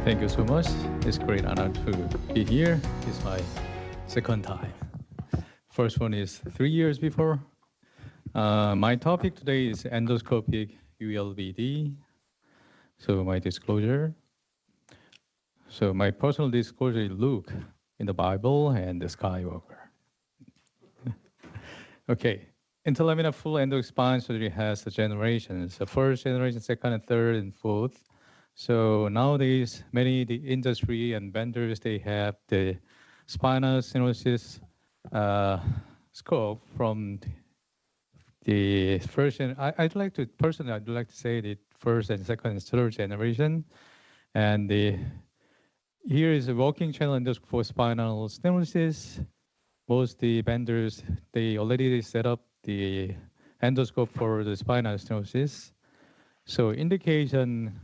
Thank you so much. It's a great honor to be here. It's my second time. First one is 3 years before. My topic today is endoscopic ULBD. So my disclosure. So my personal disclosure is Luke in the Bible and the Skywalker. Okay. Interlaminar full endospine surgery has the generations, the first generation, second and third and fourth. So nowadays, many the industry and vendors, they have the spinal stenosis scope from the first. I'd like to personally, I'd like to say the first and second and third generation, and here is a working channel endoscope for spinal stenosis. Most the vendors, they already set up the endoscope for the spinal stenosis. So indication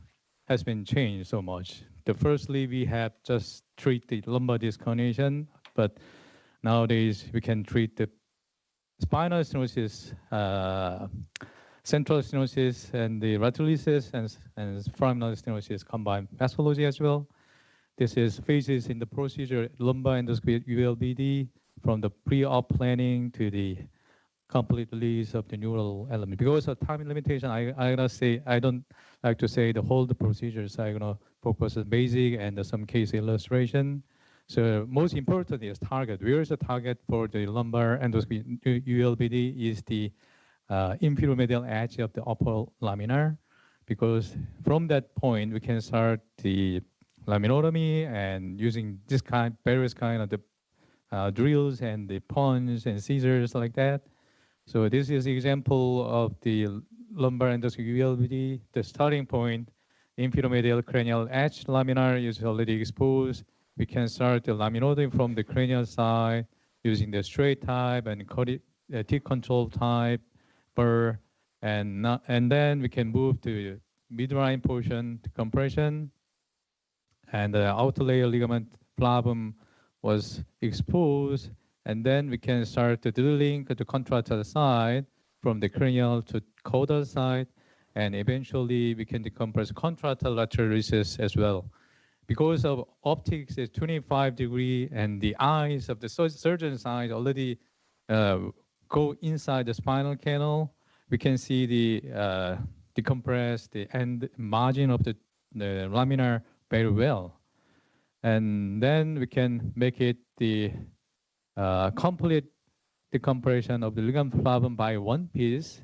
has been changed so much. Firstly, we have just treat the lumbar disc herniation, but nowadays we can treat the spinal stenosis, central stenosis, and the radialis and foraminal stenosis combined pathology as well. This is phases in the procedure, lumbar endoscopy ULBD, from the pre-op planning to the complete release of the neural element. Because of time limitation, I gotta say, I don't like to say the whole the procedures. I'm gonna focus on basic and some case illustration. So most important is target. Where is the target for the lumbar endoscopy ULBD is the inferior medial edge of the upper laminar, because from that point we can start the laminotomy and using this various kind of the drills and the punch and scissors like that. So this is example of the lumbar endoscopic ULBD. The starting point, inferior medial cranial edge laminar is already exposed. We can start the laminotomy from the cranial side using the straight type and T control type, burr, and then we can move to midline portion to compression, and the outer layer ligament flavum was exposed, and then we can start the drilling to the contralateral side from the cranial to caudal side, and eventually we can decompress contralateral lateral recess as well. Because of optics is 25 degree and the eyes of the surgeon's eyes already go inside the spinal canal, we can see the decompress the end margin of the laminar very well. And then we can make it the complete decompression of the ligament flavum by one piece.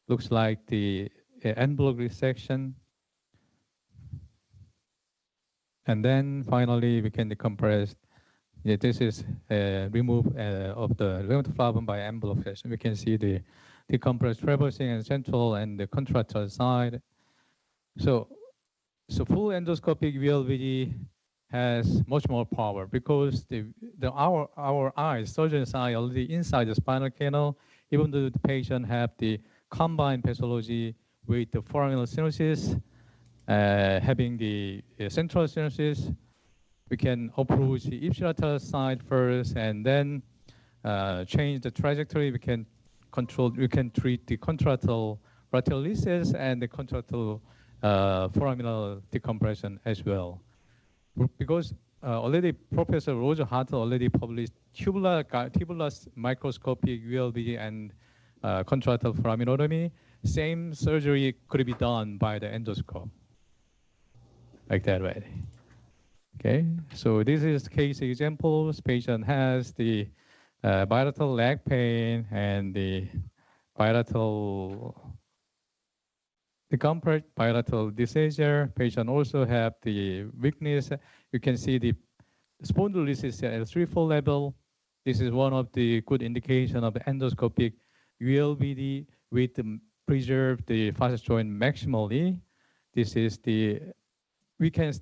Looks like the end block resection. And then finally we can decompress. Yeah, this is remove of the ligament flavum by end block section. We can see the decompressed traversing and central and the contralateral side. So full endoscopic ULBD has much more power because our eyes, surgeon's eye, already inside the spinal canal. Even though the patient have the combined pathology with the foraminal stenosis, having the central stenosis, we can approach the ipsilateral side first, and then change the trajectory. We can treat the contralateral radialis and the contralateral foraminal decompression as well. Because already Professor Roger Hart already published tubular microscopic ULBD and contralateral foraminotomy. Same surgery could be done by the endoscope, like that way. Okay, so this is case examples. Patient has the bilateral leg pain and the bilateral bilateral dysphagia. Patient also have the weakness. You can see the spondylosis at 3-4 level. This is one of the good indication of the endoscopic ULBD with preserve the facet joint maximally. This is we can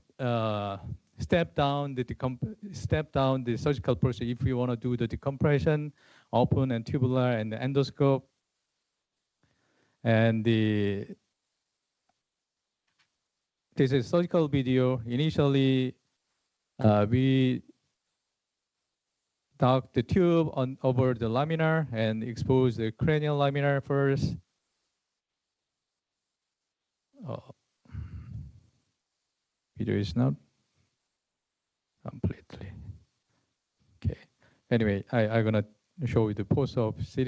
step down the surgical procedure if we want to do the decompression, open and tubular and the endoscope. And this is surgical video. Initially, we dug the tube over the laminar and expose the cranial laminar first. Video is not completely. Okay. Anyway, I'm gonna show you the post-op CT.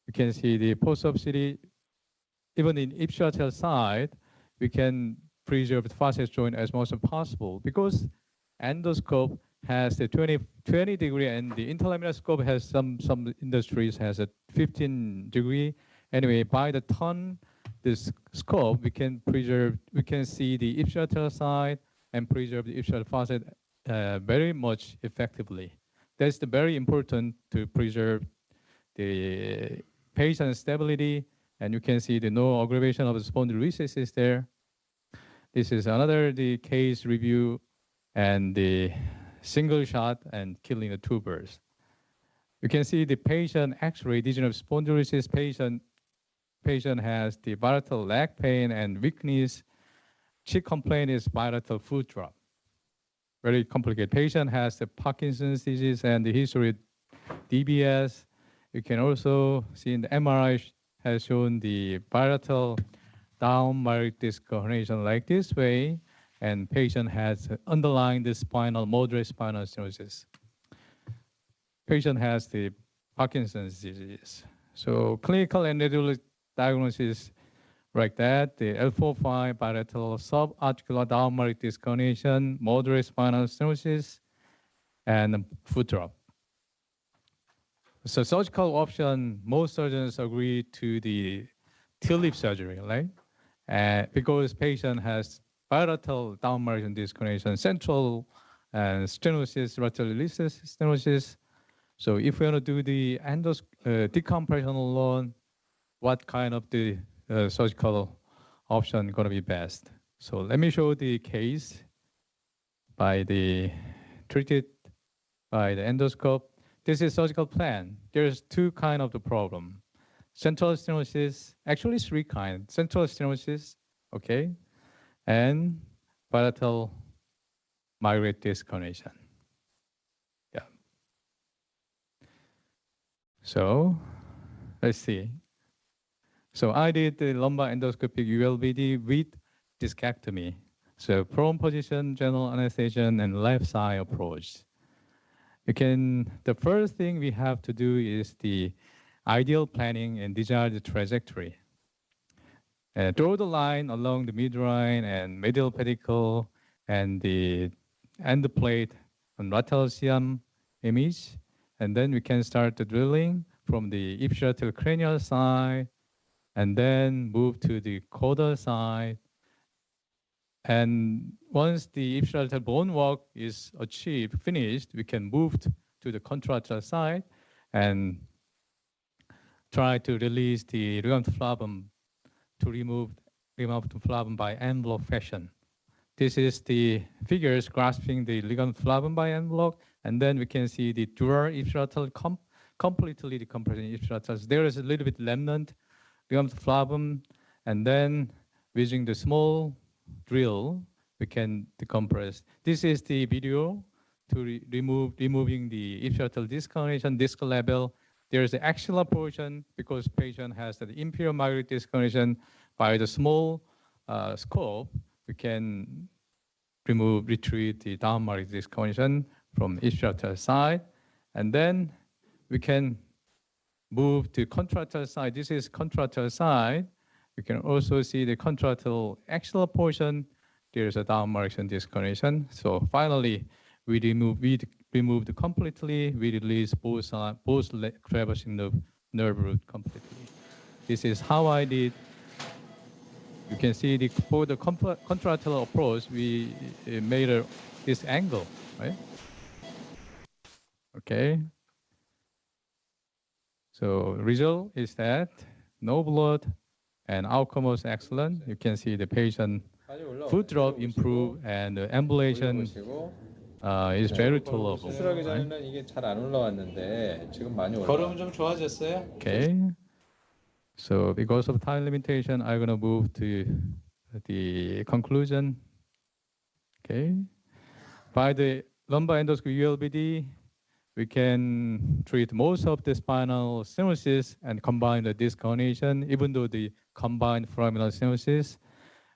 You can see the post-op CT. Even in ipsilateral side, we can preserve the facet joint as much as possible because endoscope has the 20 degree and the interlaminar scope has some industries has a 15 degree. Anyway, by the turn this scope, we can see the ipsilateral side and preserve the ipsilateral facet very much effectively. That's very important to preserve the patient stability, and you can see the no aggravation of the spondylolisthesis there. This is another case review and the single shot and killing the two birds. You can see the patient X-ray degenerative spondylosis patient has the bilateral leg pain and weakness. Chief complaint is bilateral foot drop. Very complicated. Patient has the Parkinson's disease and the history of DBS. You can also see in the MRI has shown the bilateral down myelitic disc herniation like this way, and patient has underlying the moderate spinal stenosis. Patient has the Parkinson's disease. So clinical and radiologic diagnosis like that, the L4-5 bilateral subarticular down myelitic disc herniation, moderate spinal stenosis, and foot drop. So surgical option, most surgeons agree to the TLIP surgery, right? Because patient has bilateral down margin disc herniation, central and stenosis, lateral stenosis. So if we want to do the decompression alone, what kind of the surgical option going to be best? So let me show the case treated by the endoscope. This is surgical plan. There's two kinds of the problem. Central stenosis, actually three kinds. Central stenosis, okay, and bilateral myelitic disc herniation. Yeah. So let's see. So I did the lumbar endoscopic ULBD with discectomy. So prone position, general anesthesia, and left side approach. The first thing we have to do is the ideal planning and desired trajectory. Draw the line along the midline and medial pedicle and the end plate on lateral CM image. And then we can start the drilling from the ipsilateral cranial side and then move to the caudal side. And once the ipsilateral bone work is finished, we can move to the contralateral side and try to release the ligament flavum to remove ligament flavum by envelope fashion. This is the figures grasping the ligament flavum by envelope, and then we can see the dural ipsilateral completely decompressing ipsilateral. There is a little bit remnant ligament flavum, and then using the small drill, we can decompress. This is the video to removing the ipsilateral disc herniation, disc level. There is the axillar portion because patient has the inferior myelitic disc herniation. By the small scope, we can retrieve the down myelitic disc herniation from ipsilateral side, and then we can move to contralateral side. This is contralateral side. You can also see the contralateral axillar portion. There is a down margin disc herniation. So finally, we removed completely. We release both traversing the nerve root completely. This is how I did. You can see for the contralateral approach, we made this angle, right? Okay. So result is that no blood and outcome was excellent. You can see the patient foot drop improve and the ambulation is very tolerable. 수술하기 이게 잘 안 올라왔는데 지금 많이 올라. 걸음은 좀 좋아졌어요? Okay. So because of time limitation, I'm gonna move to the conclusion. Okay. By the lumbar endoscopy ULBD, we can treat most of the spinal stenosis and combine the disc herniation, even though the combined foraminal stenosis.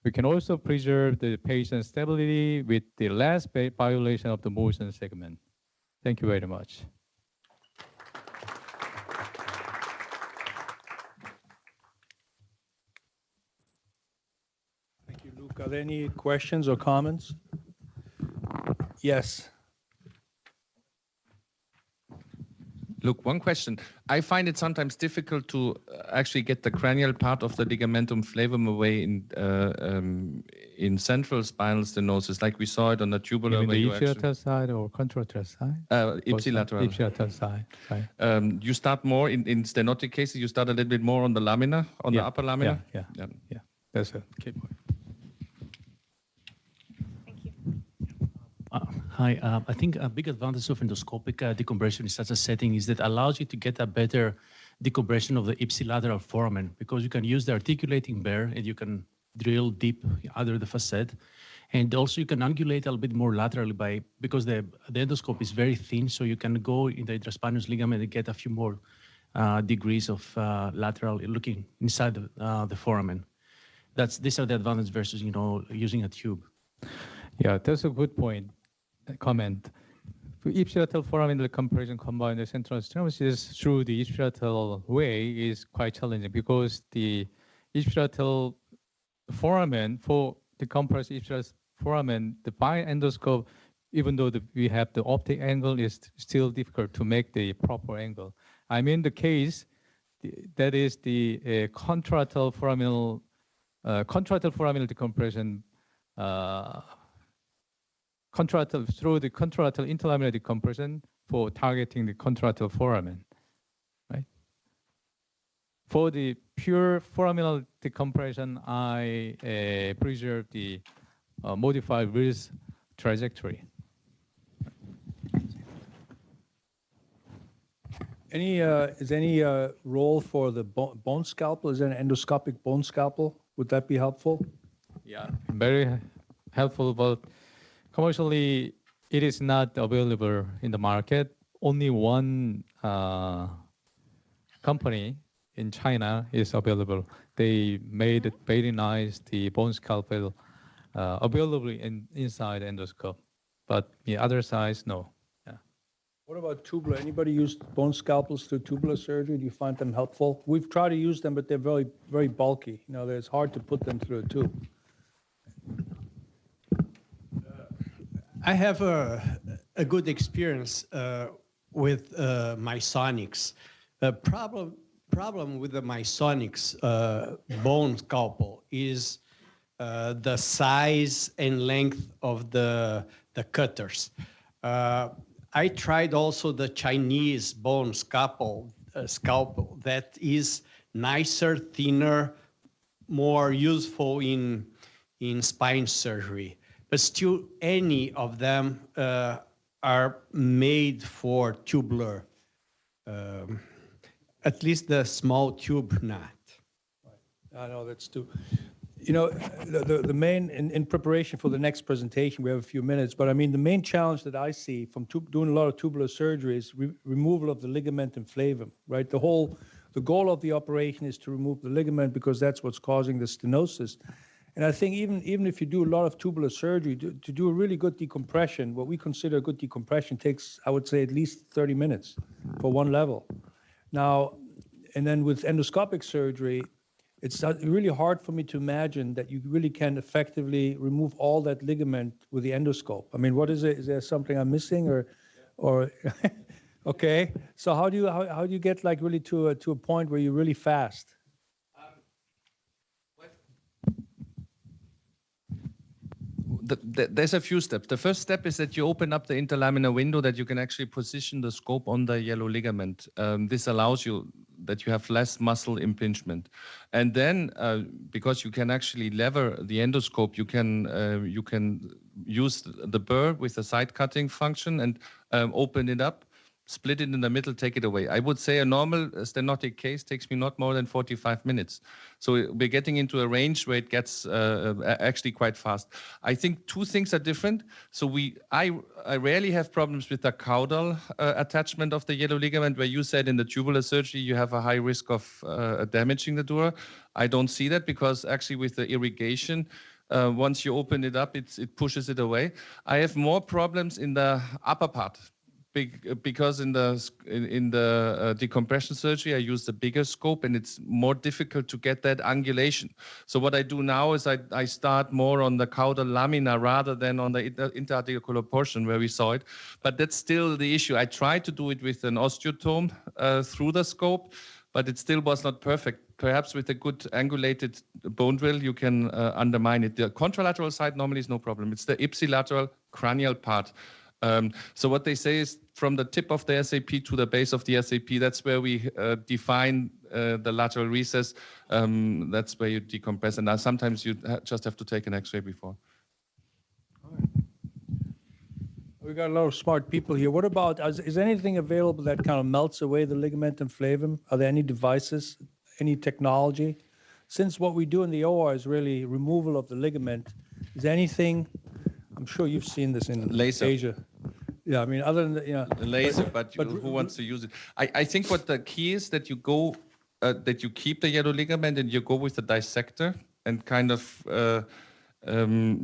We can also preserve the patient stability with the less violation of the motion segment. Thank you very much. Thank you, Luke. Are there any questions or comments? Yes. Look, one question. I find it sometimes difficult to actually get the cranial part of the ligamentum flavum away in central spinal stenosis, like we saw it on the tubular. You mean the ipsilateral side or contralateral side? Ipsilateral. Ipsilateral side, right. You start more in stenotic cases. You start a little bit more on the lamina, on the upper lamina. Yeah. That's a key point. Hi, I think a big advantage of endoscopic decompression in such a setting is that allows you to get a better decompression of the ipsilateral foramen, because you can use the articulating bear and you can drill deep under the facet. And also you can angulate a little bit more laterally because the endoscope is very thin, so you can go in the intraspinous ligament and get a few more degrees of lateral looking inside the foramen. These are the advantages versus using a tube. Yeah, that's a good point. Comment. For ipsilateral foramen decompression combined with central stenosis through the ipsilateral way is quite challenging, because the ipsilateral foramen, for the compressed ipsilateral foramen, the by endoscope, even though we have the optic angle, is still difficult to make the proper angle. I mean the case that is the contralateral foraminal decompression. Through the contralateral interlaminar decompression for targeting the contralateral foramen, right? For the pure foraminal decompression, I preserve the modified Wills trajectory. Is any role for the bone scalpel? Is there an endoscopic bone scalpel? Would that be helpful? Yeah, very helpful, but commercially, it is not available in the market. Only one company in China is available. They made it very nice, the bone scalpel available inside endoscope, but the other sides, no. Yeah. What about tubular? Anybody use bone scalpels through tubular surgery? Do you find them helpful? We've tried to use them, but they're very, very bulky. It's hard to put them through a tube. I have a good experience with Misonics. The problem with the Misonics bone scalpel is the size and length of the cutters. I tried also the Chinese bone scalpel that is nicer, thinner, more useful in spine surgery. But still, any of them are made for tubular, at least the small tube not. I know that's too. The main, in preparation for the next presentation, we have a few minutes, but I mean, the main challenge that I see from doing a lot of tubular surgery is removal of the ligamentum flavum, right? The goal of the operation is to remove the ligament, because that's what's causing the stenosis. And I think even if you do a lot of tubular surgery, to do a really good decompression, what we consider a good decompression takes, I would say, at least 30 minutes for one level. Now, and then with endoscopic surgery, it's really hard for me to imagine that you really can effectively remove all that ligament with the endoscope. I mean, what is it? Is there something I'm missing, or okay? So how do you get like really to a point where you're really fast? There's a few steps. The first step is that you open up the interlaminar window, that you can actually position the scope on the yellow ligament. This allows you that you have less muscle impingement. And then, because you can actually lever the endoscope, you can use the burr with the side cutting function and open it up. split it in the middle, take it away. I would say a normal stenotic case takes me not more than 45 minutes. So we're getting into a range where it gets actually quite fast. I think two things are different. So I rarely have problems with the caudal attachment of the yellow ligament, where you said in the tubular surgery you have a high risk of damaging the dura. I don't see that, because actually with the irrigation, once you open it up, it pushes it away. I have more problems in the upper part. Because in the decompression surgery, I use the bigger scope, and it's more difficult to get that angulation. So what I do now is I start more on the caudal lamina rather than on the interarticular portion where we saw it. But that's still the issue. I tried to do it with an osteotome through the scope, but it still was not perfect. Perhaps with a good angulated bone drill, you can undermine it. The contralateral side normally is no problem. It's the ipsilateral cranial part. So what they say is from the tip of the SAP to the base of the SAP, that's where we define the lateral recess. That's where you decompress. And now sometimes you just have to take an X-ray before. All right. We got a lot of smart people here. What about, is anything available that kind of melts away the ligamentum flavum? Are there any devices, any technology? Since what we do in the OR is really removal of the ligament, is there anything, I'm sure you've seen this in Laser. Asia. Yeah, I mean, other than, Laser, but who wants to use it? I think what the key is that you go, that you keep the yellow ligament and you go with the dissector and kind of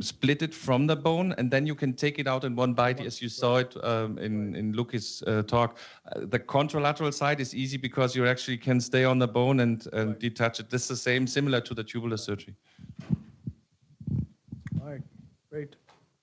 split it from the bone, and then you can take it out in one bite, as you saw it in Lucas' talk. The contralateral side is easy because you actually can stay on the bone and detach it. This is the same, similar to the tubular surgery. All right, great.